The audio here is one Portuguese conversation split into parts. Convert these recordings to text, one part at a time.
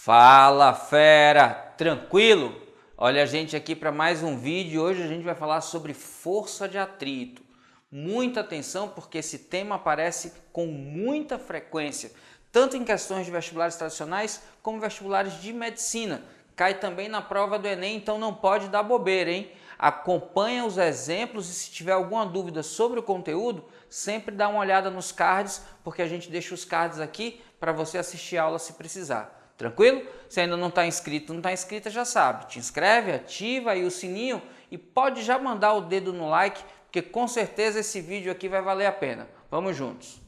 Fala fera, tranquilo? Olha a gente aqui para mais um vídeo. Hoje a gente vai falar sobre força de atrito. Muita atenção porque esse tema aparece com muita frequência, tanto em questões de vestibulares tradicionais como vestibulares de medicina. Cai também na prova do Enem, então não pode dar bobeira, hein? Acompanha os exemplos e se tiver alguma dúvida sobre o conteúdo, sempre dá uma olhada nos cards, porque a gente deixa os cards aqui para você assistir a aula se precisar. Tranquilo? Se ainda não está inscrito, não está inscrita, já sabe. Te inscreve, ativa aí o sininho e pode já mandar o dedo no like, porque com certeza esse vídeo aqui vai valer a pena. Vamos juntos.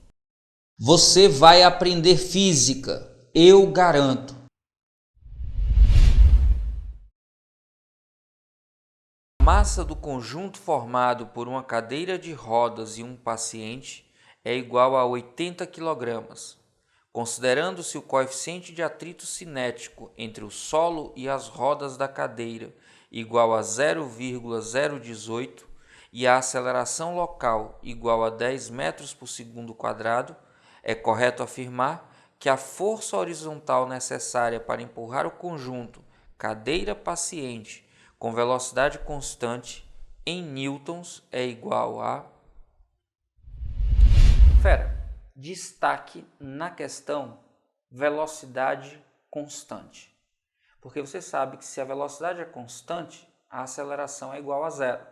Você vai aprender física, eu garanto. A massa do conjunto formado por uma cadeira de rodas e um paciente é igual a 80 kg. Considerando-se o coeficiente de atrito cinético entre o solo e as rodas da cadeira igual a 0,018 e a aceleração local igual a 10 metros por segundo quadrado, é correto afirmar que a força horizontal necessária para empurrar o conjunto cadeira-paciente com velocidade constante em newtons é igual a... Destaque na questão velocidade constante. Porque você sabe que se a velocidade é constante, a aceleração é igual a zero.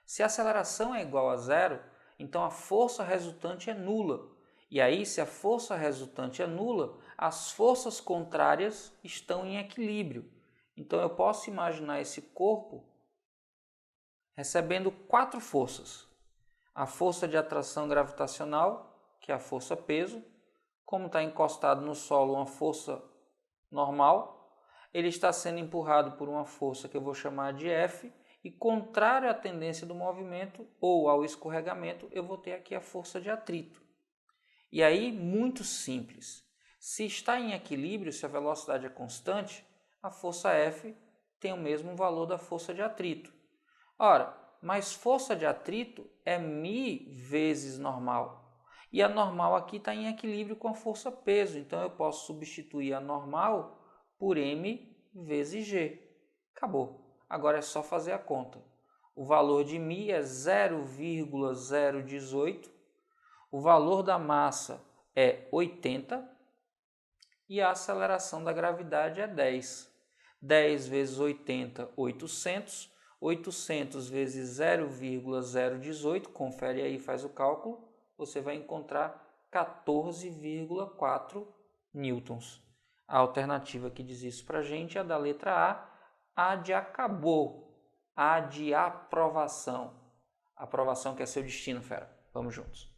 Se a aceleração é igual a zero, então a força resultante é nula. E aí, se a força resultante é nula, as forças contrárias estão em equilíbrio. Então eu posso imaginar esse corpo recebendo quatro forças. A força de atração gravitacional, que é a força peso, como está encostado no solo, uma força normal, ele está sendo empurrado por uma força que eu vou chamar de F, e contrário à tendência do movimento ou ao escorregamento, eu vou ter aqui a força de atrito. E aí, muito simples, se está em equilíbrio, se a velocidade é constante, a força F tem o mesmo valor da força de atrito. Ora, mas força de atrito é μ vezes normal. E a normal aqui está em equilíbrio com a força peso. Então eu posso substituir a normal por m vezes g. Acabou. Agora é só fazer a conta. O valor de μ é 0,018. O valor da massa é 80. E a aceleração da gravidade é 10. 10 vezes 80, 800. 800 vezes 0,018, confere aí, faz o cálculo, você vai encontrar 14,4 newtons. A alternativa que diz isso para a gente é a da letra A de acabou, A de aprovação. Aprovação que é seu destino, fera. Vamos juntos.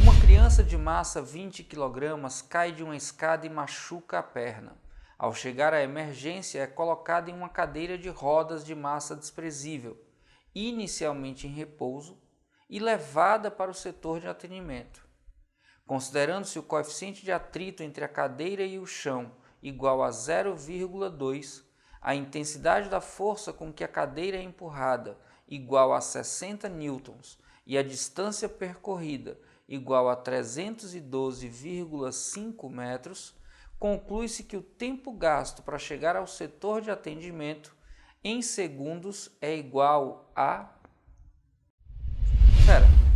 Uma criança de massa 20 kg cai de uma escada e machuca a perna. Ao chegar à emergência, é colocada em uma cadeira de rodas de massa desprezível, inicialmente em repouso, e levada para o setor de atendimento. Considerando-se o coeficiente de atrito entre a cadeira e o chão igual a 0,2, a intensidade da força com que a cadeira é empurrada igual a 60 newtons e a distância percorrida igual a 312,5 metros, conclui-se que o tempo gasto para chegar ao setor de atendimento em segundos é igual a...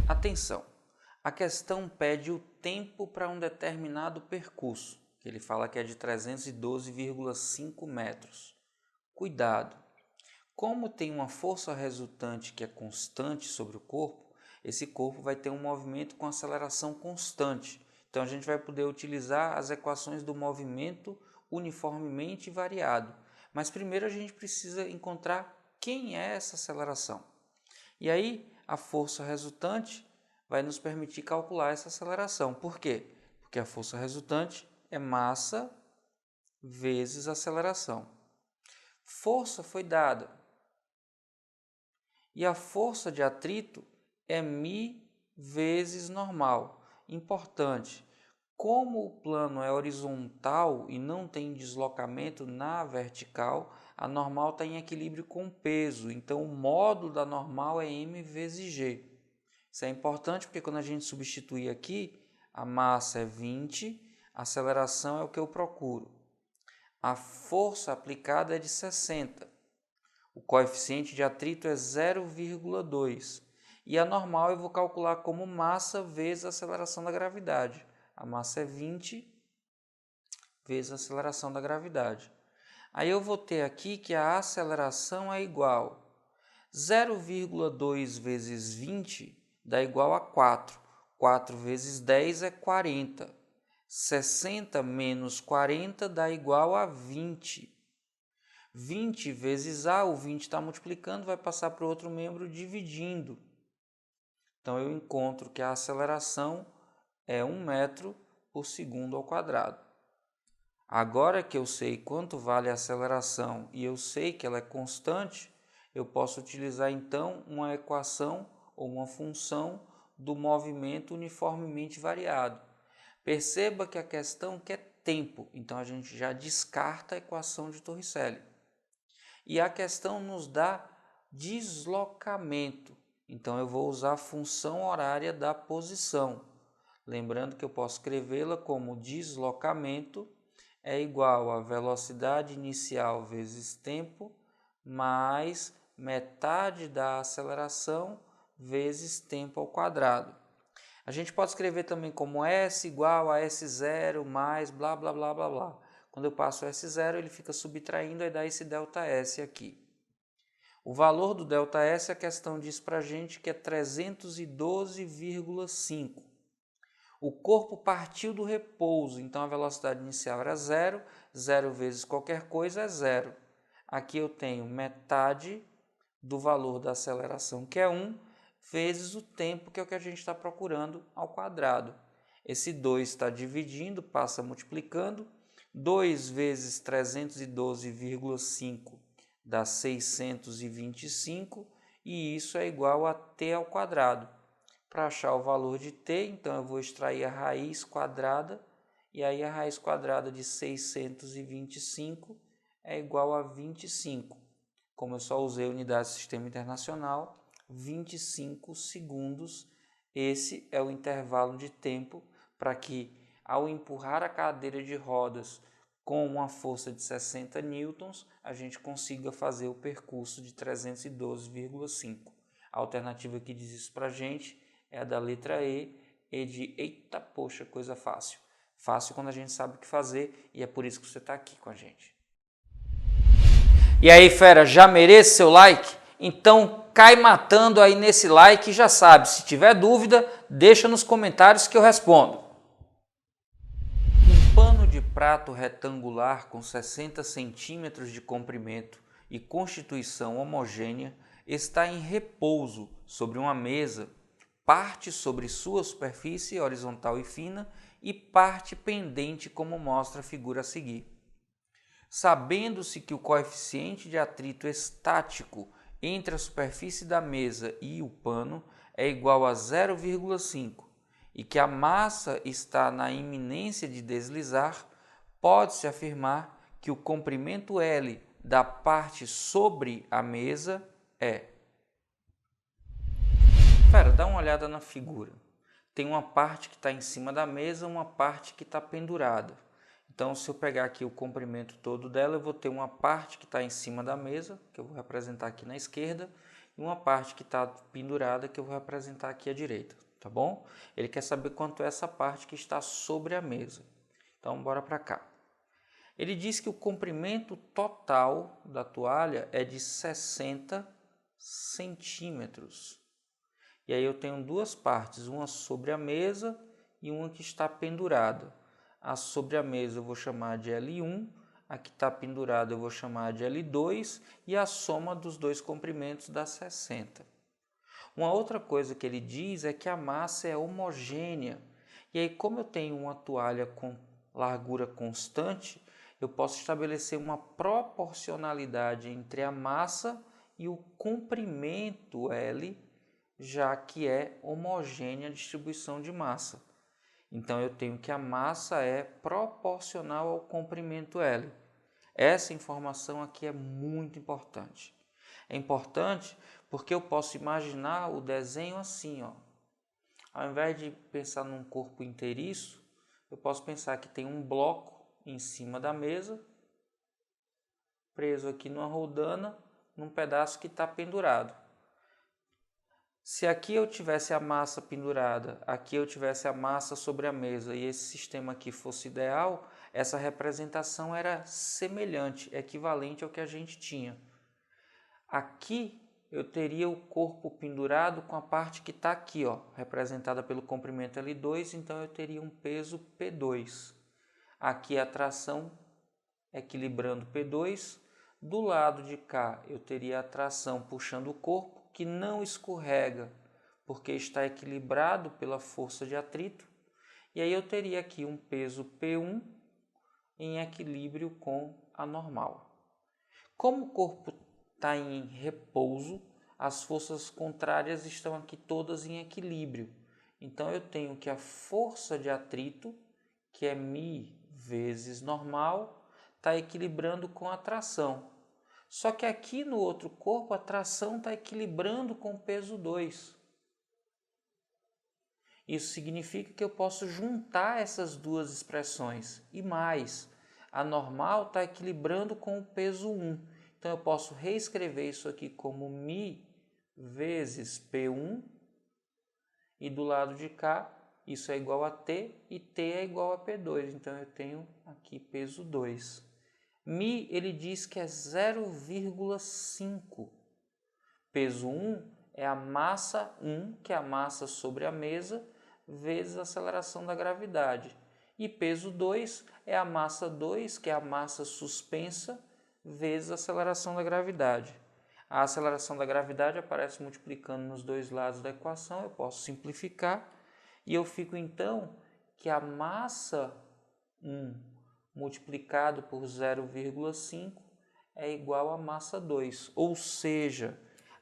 Atenção! A questão pede o tempo para um determinado percurso, que ele fala que é de 312,5 metros. Cuidado! Como tem uma força resultante que é constante sobre o corpo, esse corpo vai ter um movimento com aceleração constante. Então a gente vai poder utilizar as equações do movimento uniformemente variado. Mas primeiro a gente precisa encontrar quem é essa aceleração. E aí a força resultante vai nos permitir calcular essa aceleração. Por quê? Porque a força resultante é massa vezes aceleração. Força foi dada. E a força de atrito é μ vezes normal. Importante, como o plano é horizontal e não tem deslocamento na vertical, a normal está em equilíbrio com o peso. Então, o módulo da normal é m vezes g. Isso é importante porque quando a gente substituir aqui, a massa é 20, a aceleração é o que eu procuro. a força aplicada é de 60. O coeficiente de atrito é 0,2. E a normal eu vou calcular como massa vezes a aceleração da gravidade. A massa é 20 vezes a aceleração da gravidade. Aí eu vou ter aqui que a aceleração é igual 0,2 vezes 20 dá igual a 4. 4 vezes 10 é 40. 60 menos 40 dá igual a 20. 20 vezes A, o 20 está multiplicando, vai passar para o outro membro dividindo. Então, eu encontro que a aceleração é 1 metro por segundo ao quadrado. Agora que eu sei quanto vale a aceleração e eu sei que ela é constante, eu posso utilizar então uma equação ou uma função do movimento uniformemente variado. Perceba que a questão quer tempo, então a gente já descarta a equação de Torricelli. E a questão nos dá deslocamento, então eu vou usar a função horária da posição. Lembrando que eu posso escrevê-la como deslocamento é igual a velocidade inicial vezes tempo mais metade da aceleração vezes tempo ao quadrado. A gente pode escrever também como S igual a S0 mais blá blá blá blá blá. Quando eu passo o S0 ele fica subtraindo e dá esse ΔS aqui. O valor do ΔS, a questão diz para a gente que é 312,5. O corpo partiu do repouso, então a velocidade inicial era 0, 0 vezes qualquer coisa é 0. Aqui eu tenho metade do valor da aceleração, que é 1, vezes o tempo, que é o que a gente está procurando, ao quadrado. Esse 2 está dividindo, passa multiplicando. 2 vezes 312,5 dá 625, e isso é igual a t ao quadrado. Para achar o valor de t, então eu vou extrair a raiz quadrada, e aí a raiz quadrada de 625 é igual a 25. Como eu só usei unidade do sistema internacional, 25 segundos. Esse é o intervalo de tempo para que, ao empurrar a cadeira de rodas com uma força de 60 newtons, a gente consiga fazer o percurso de 312,5. A alternativa que diz isso para a gente é a da letra E de eita, poxa, coisa fácil. Fácil quando a gente sabe o que fazer, e é por isso que você está aqui com a gente. E aí, fera, já merece seu like? Então cai matando aí nesse like e já sabe, se tiver dúvida, deixa nos comentários que eu respondo. Um pano de prato retangular com 60 centímetros de comprimento e constituição homogênea está em repouso sobre uma mesa, parte sobre sua superfície horizontal e fina e parte pendente, como mostra a figura a seguir. Sabendo-se que o coeficiente de atrito estático entre a superfície da mesa e o pano é igual a 0,5 e que a massa está na iminência de deslizar, pode-se afirmar que o comprimento L da parte sobre a mesa é... Fera, dá uma olhada na figura. Tem uma parte que está em cima da mesa, uma parte que está pendurada. Então, se eu pegar aqui o comprimento todo dela, eu vou ter uma parte que está em cima da mesa, que eu vou representar aqui na esquerda, e uma parte que está pendurada, que eu vou representar aqui à direita, tá bom? Ele quer saber quanto é essa parte que está sobre a mesa. Então, bora para cá. Ele diz que o comprimento total da toalha é de 60 centímetros. E aí eu tenho duas partes, uma sobre a mesa e uma que está pendurada. A sobre a mesa eu vou chamar de L1, a que está pendurada eu vou chamar de L2 e a soma dos dois comprimentos dá 60. Uma outra coisa que ele diz é que a massa é homogênea. E aí, como eu tenho uma toalha com largura constante, eu posso estabelecer uma proporcionalidade entre a massa e o comprimento L, já que é homogênea a distribuição de massa. Então, eu tenho que a massa é proporcional ao comprimento L. Essa informação aqui é muito importante. É importante porque eu posso imaginar o desenho assim, ó. Ao invés de pensar num corpo inteiriço, eu posso pensar que tem um bloco em cima da mesa preso aqui numa roldana, num pedaço que está pendurado. Se aqui eu tivesse a massa pendurada, aqui eu tivesse a massa sobre a mesa e esse sistema aqui fosse ideal, essa representação era semelhante, equivalente ao que a gente tinha. Aqui eu teria o corpo pendurado com a parte que está aqui, ó, representada pelo comprimento L2, então eu teria um peso P2. Aqui a tração equilibrando P2. Do lado de cá eu teria a tração puxando o corpo, que não escorrega, porque está equilibrado pela força de atrito. E aí eu teria aqui um peso P1 em equilíbrio com a normal. Como o corpo está em repouso, as forças contrárias estão aqui todas em equilíbrio. Então eu tenho que a força de atrito, que é μ vezes normal, está equilibrando com a tração. Só que aqui no outro corpo a tração está equilibrando com o peso 2. Isso significa que eu posso juntar essas duas expressões. E mais, a normal está equilibrando com o peso 1. Então eu posso reescrever isso aqui como μ vezes P1. E do lado de cá, isso é igual a T e T é igual a P2. Então eu tenho aqui peso 2. μ ele diz que é 0,5. Peso 1 é a massa 1, que é a massa sobre a mesa, vezes a aceleração da gravidade. E peso 2 é a massa 2, que é a massa suspensa, vezes a aceleração da gravidade. A aceleração da gravidade aparece multiplicando nos dois lados da equação, eu posso simplificar, e eu fico então que a massa 1 multiplicado por 0,5 é igual a massa 2, ou seja,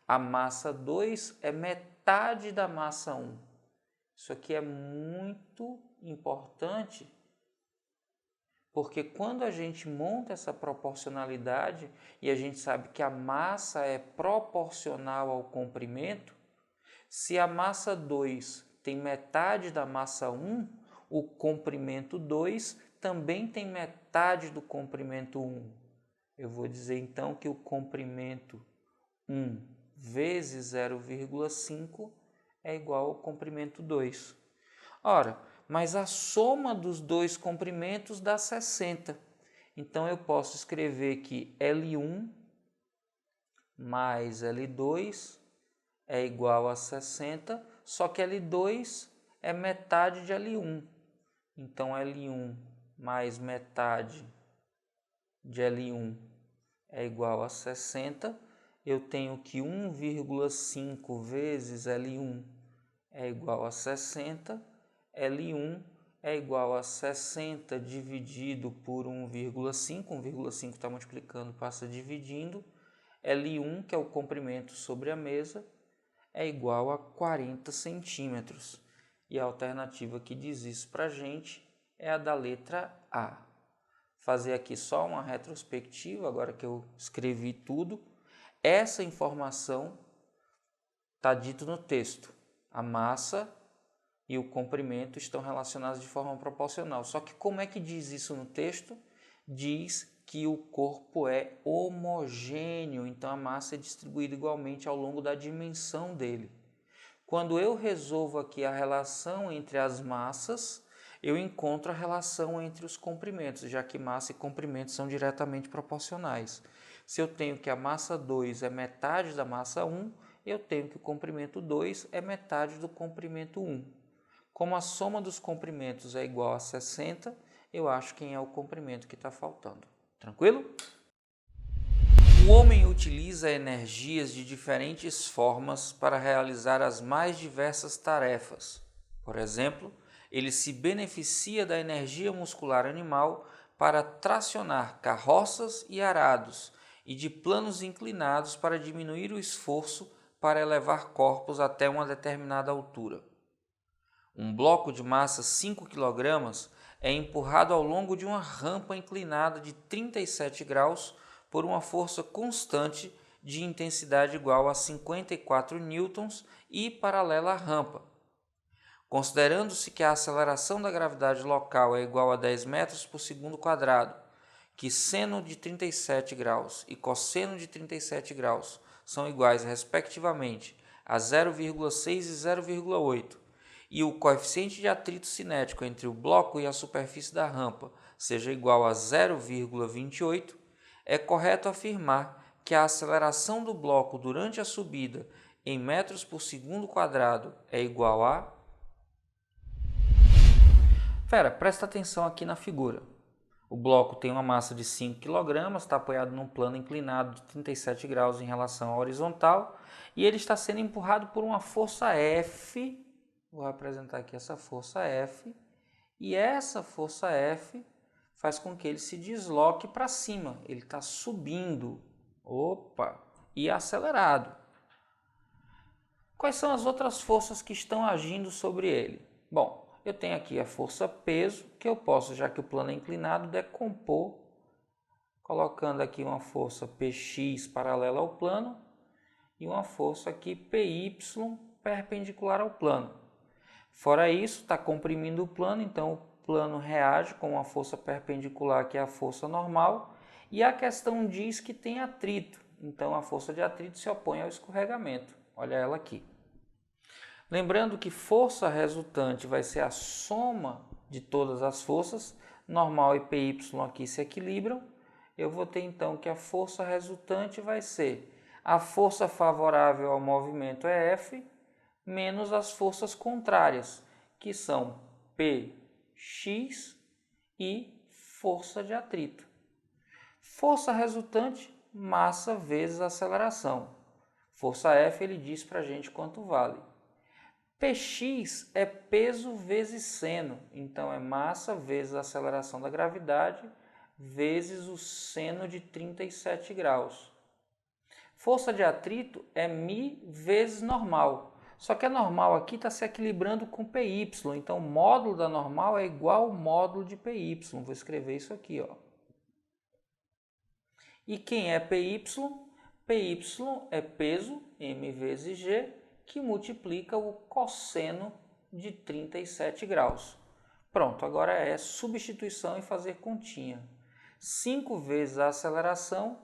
a massa 2 é metade da massa 1. Isso aqui é muito importante, porque quando a gente monta essa proporcionalidade e a gente sabe que a massa é proporcional ao comprimento, se a massa 2 tem metade da massa 1, o comprimento 2 também tem metade do comprimento 1. Eu vou dizer então que o comprimento 1 vezes 0,5 é igual ao comprimento 2. Ora, mas a soma dos dois comprimentos dá 60. Então eu posso escrever que L1 mais L2 é igual a 60, só que L2 é metade de L1. Então L1 mais metade de L1 é igual a 60. Eu tenho que 1,5 vezes L1 é igual a 60. L1 é igual a 60 dividido por 1,5. 1,5 está multiplicando, passa dividindo. L1, que é o comprimento sobre a mesa, é igual a 40 centímetros. E a alternativa que diz isso para a gente é a da letra A. Fazer aqui só uma retrospectiva, agora que eu escrevi tudo. Essa informação está dito no texto. A massa e o comprimento estão relacionados de forma proporcional. Só que como é que diz isso no texto? Diz que o corpo é homogêneo, então a massa é distribuída igualmente ao longo da dimensão dele. Quando eu resolvo aqui a relação entre as massas, eu encontro a relação entre os comprimentos, já que massa e comprimento são diretamente proporcionais. Se eu tenho que a massa 2 é metade da massa 1, eu tenho que o comprimento 2 é metade do comprimento 1. Como a soma dos comprimentos é igual a 60, eu acho quem é o comprimento que está faltando. Tranquilo? O homem utiliza energias de diferentes formas para realizar as mais diversas tarefas. Por exemplo, ele se beneficia da energia muscular animal para tracionar carroças e arados e de planos inclinados para diminuir o esforço para elevar corpos até uma determinada altura. Um bloco de massa 5 kg é empurrado ao longo de uma rampa inclinada de 37 graus por uma força constante de intensidade igual a 54 newtons e paralela à rampa. Considerando-se que a aceleração da gravidade local é igual a 10 metros por segundo quadrado, que seno de 37 graus e cosseno de 37 graus são iguais, respectivamente, a 0,6 e 0,8, e o coeficiente de atrito cinético entre o bloco e a superfície da rampa seja igual a 0,28, é correto afirmar que a aceleração do bloco durante a subida em metros por segundo quadrado é igual a... Presta atenção aqui na figura. O bloco tem uma massa de 5 kg, está apoiado num plano inclinado de 37 graus em relação à horizontal, e ele está sendo empurrado por uma força F. Vou representar aqui essa força F, e essa força F faz com que ele se desloque para cima. Ele está subindo, e acelerado. Quais são as outras forças que estão agindo sobre ele? Bom, eu tenho aqui a força peso, que eu posso, já que o plano é inclinado, decompor, colocando aqui uma força Px paralela ao plano e uma força aqui Py perpendicular ao plano. Fora isso, está comprimindo o plano, então o plano reage com uma força perpendicular, que é a força normal, e a questão diz que tem atrito, então a força de atrito se opõe ao escorregamento. Olha ela aqui. Lembrando que força resultante vai ser a soma de todas as forças, normal e Py aqui se equilibram. Eu vou ter então que a força resultante vai ser a força favorável ao movimento é F, menos as forças contrárias, que são Px e força de atrito. Força resultante, massa vezes aceleração. Força F ele diz para a gente quanto vale. Px é peso vezes seno, então é massa vezes a aceleração da gravidade vezes o seno de 37 graus. Força de atrito é μ vezes normal, só que a normal aqui está se equilibrando com Py, então o módulo da normal é igual ao módulo de Py. Vou escrever isso aqui, ó. E quem é Py? Py é peso, m vezes g, que multiplica o cosseno de 37 graus. Pronto, agora é substituição e fazer continha. 5 vezes a aceleração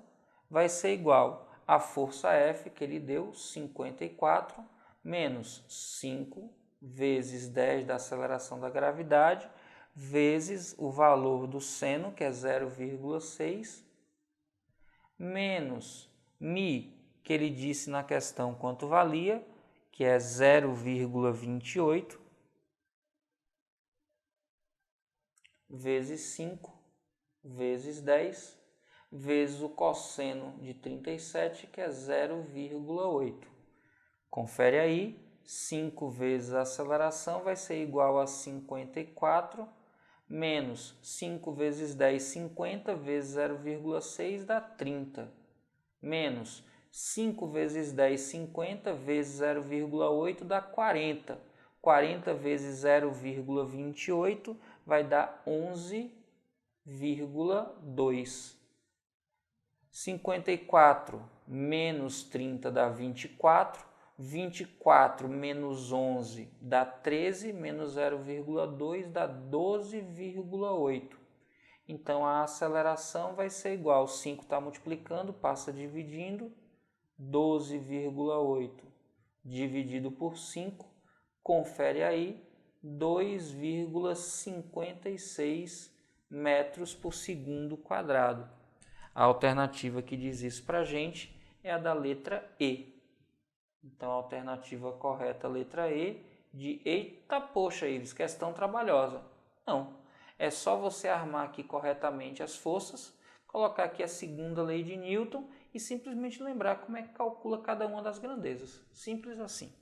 vai ser igual a força F, que ele deu, 54, menos 5 vezes 10 da aceleração da gravidade, vezes o valor do seno, que é 0,6, menos μ, que ele disse na questão quanto valia, que é 0,28, vezes 5, vezes 10, vezes o cosseno de 37, que é 0,8. Confere aí, 5 vezes a aceleração vai ser igual a 54, menos 5 vezes 10, 50, vezes 0,6 dá 30, menos 5 vezes 10, 50, vezes 0,8 dá 40. 40 vezes 0,28 vai dar 11,2. 54 menos 30 dá 24. 24 menos 11 dá 13, menos 0,2 dá 12,8. Então a aceleração vai ser igual, 5 está multiplicando, passa dividindo, 12,8 dividido por 5, confere aí, 2,56 metros por segundo quadrado. A alternativa que diz isso para a gente é a da letra E. Então, a alternativa correta, letra E, de eita, poxa, Ives, questão trabalhosa. Não, é só você armar aqui corretamente as forças, colocar aqui a segunda lei de Newton e simplesmente lembrar como é que calcula cada uma das grandezas. Simples assim.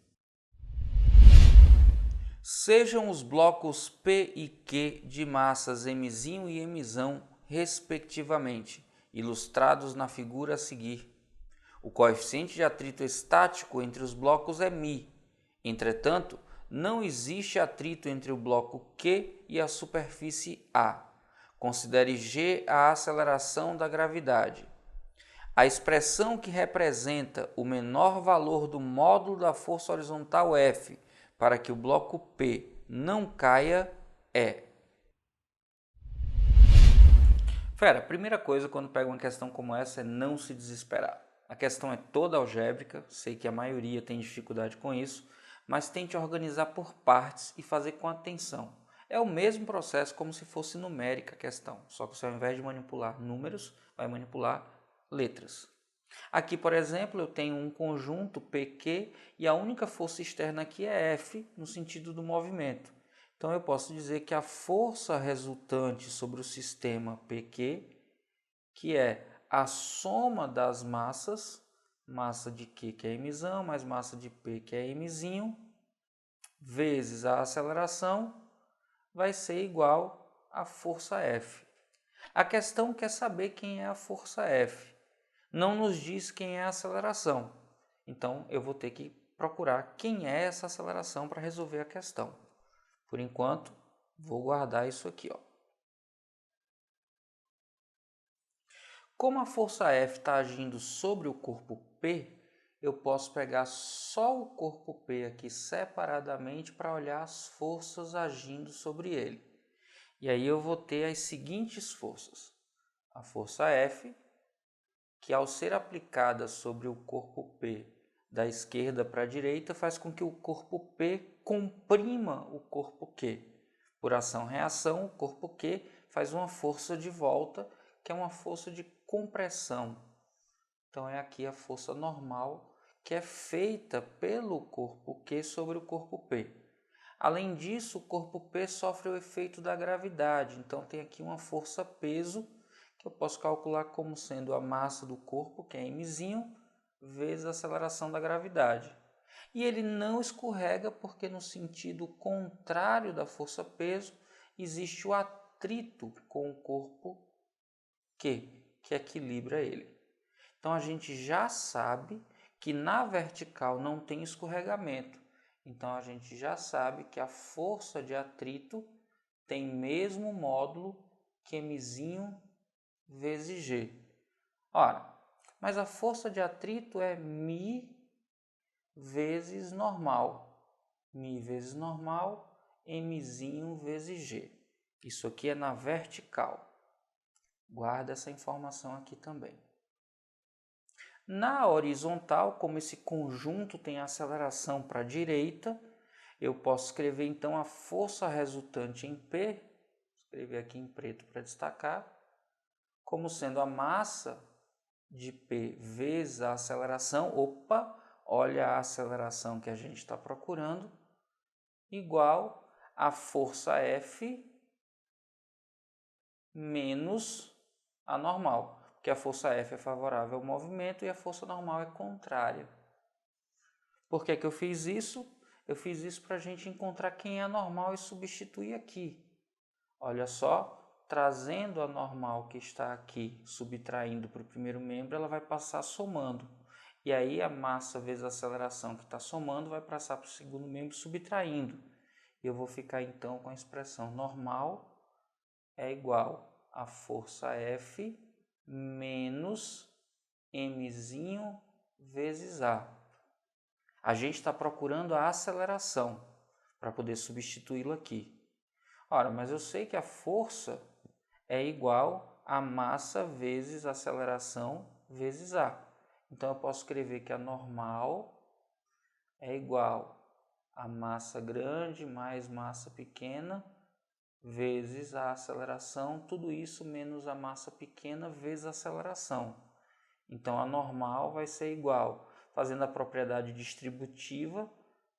Sejam os blocos P e Q de massas m' e m', respectivamente, ilustrados na figura a seguir. O coeficiente de atrito estático entre os blocos é μ. Entretanto, não existe atrito entre o bloco Q e a superfície A. Considere G a aceleração da gravidade. A expressão que representa o menor valor do módulo da força horizontal F para que o bloco P não caia é... Fera, a primeira coisa quando pega uma questão como essa é não se desesperar. A questão é toda algébrica, sei que a maioria tem dificuldade com isso, mas tente organizar por partes e fazer com atenção. É o mesmo processo como se fosse numérica a questão, só que você ao invés de manipular números, vai manipular letras. Aqui, por exemplo, eu tenho um conjunto PQ e a única força externa aqui é F, no sentido do movimento. Então eu posso dizer que a força resultante sobre o sistema PQ, que é a soma das massas, massa de Q que é mzão, mais massa de P que é mzinho, vezes a aceleração, vai ser igual à força F. A questão quer saber quem é a força F. Não nos diz quem é a aceleração. Então eu vou ter que procurar quem é essa aceleração para resolver a questão. Por enquanto, vou guardar isso aqui, ó. Como a força F está agindo sobre o corpo P, eu posso pegar só o corpo P aqui separadamente para olhar as forças agindo sobre ele. E aí eu vou ter as seguintes forças. A força F, que ao ser aplicada sobre o corpo P da esquerda para a direita, faz com que o corpo P comprima o corpo Q. Por ação-reação, o corpo Q faz uma força de volta, que é uma força de compressão. Então é aqui a força normal, que é feita pelo corpo Q sobre o corpo P. Além disso, o corpo P sofre o efeito da gravidade, então tem aqui uma força-peso, que eu posso calcular como sendo a massa do corpo, que é mzinho, vezes a aceleração da gravidade. E ele não escorrega porque no sentido contrário da força-peso existe o atrito com o corpo que equilibra ele. Então a gente já sabe que na vertical não tem escorregamento. Então a gente já sabe que a força de atrito tem mesmo módulo que mzinho vezes g. Ora, mas a força de atrito é mi vezes normal. Mi vezes normal, mzinho vezes g. Isso aqui é na vertical. Guarda essa informação aqui também. Na horizontal, como esse conjunto tem aceleração para a direita, eu posso escrever então a força resultante em P, escrever aqui em preto para destacar, como sendo a massa de P vezes a aceleração, olha a aceleração que a gente está procurando, igual a força F menos a normal, porque a força F é favorável ao movimento e a força normal é contrária. Por que eu fiz isso? Eu fiz isso para a gente encontrar quem é a normal e substituir aqui. Olha só, trazendo a normal que está aqui, subtraindo para o primeiro membro, ela vai passar somando. E aí a massa vezes a aceleração que está somando vai passar para o segundo membro subtraindo. E eu vou ficar então com a expressão normal é igual a força F menos mzinho vezes A. A gente está procurando a aceleração para poder substituí-lo aqui. Ora, mas eu sei que a força é igual a massa vezes a aceleração vezes A. Então eu posso escrever que a normal é igual a massa grande mais massa pequena vezes a aceleração, tudo isso menos a massa pequena vezes a aceleração. Então a normal vai ser igual, fazendo a propriedade distributiva,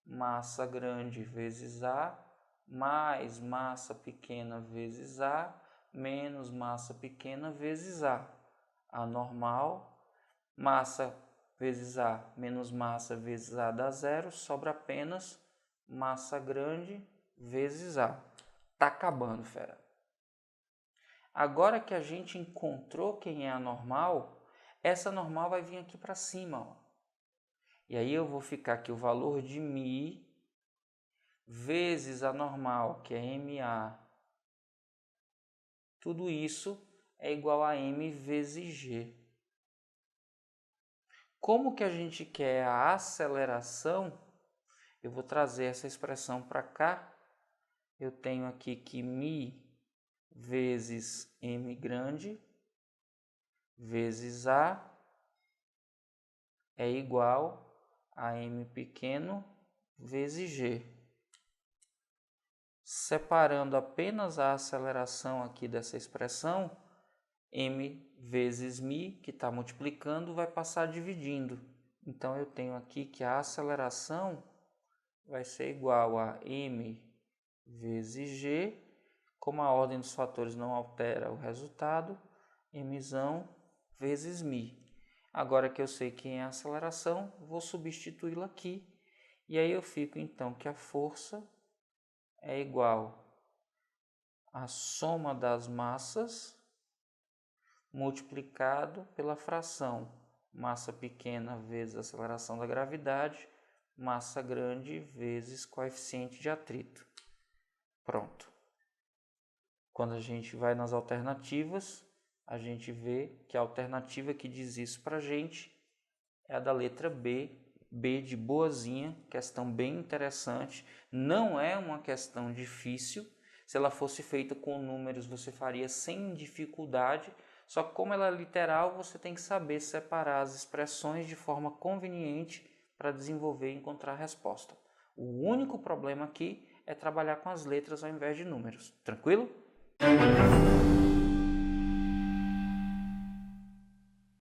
massa grande vezes A, mais massa pequena vezes A, menos massa pequena vezes A. A normal, massa vezes A menos massa vezes A dá zero, sobra apenas massa grande vezes A. Tá acabando, fera. Agora que a gente encontrou quem é a normal, essa normal vai vir aqui para cima, ó. E aí eu vou ficar aqui o valor de mi vezes a normal, que é MA. Tudo isso é igual a M vezes G. Como que a gente quer a aceleração, eu vou trazer essa expressão para cá. Eu tenho aqui que mi vezes M grande vezes A é igual a m pequeno vezes g. Separando apenas a aceleração aqui dessa expressão, m vezes μ, que está multiplicando, vai passar dividindo. Então, eu tenho aqui que a aceleração vai ser igual a m vezes g. Como a ordem dos fatores não altera o resultado, mzão vezes μ. Agora que eu sei quem é a aceleração, vou substituí-la aqui. E aí eu fico então que a força é igual à soma das massas multiplicado pela fração massa pequena vezes aceleração da gravidade, massa grande vezes coeficiente de atrito. Pronto. Quando a gente vai nas alternativas, a gente vê que a alternativa que diz isso para a gente é a da letra B, B de boazinha, questão bem interessante. Não é uma questão difícil. Se ela fosse feita com números, você faria sem dificuldade. Só que como ela é literal, você tem que saber separar as expressões de forma conveniente para desenvolver e encontrar a resposta. O único problema aqui é trabalhar com as letras ao invés de números. Tranquilo?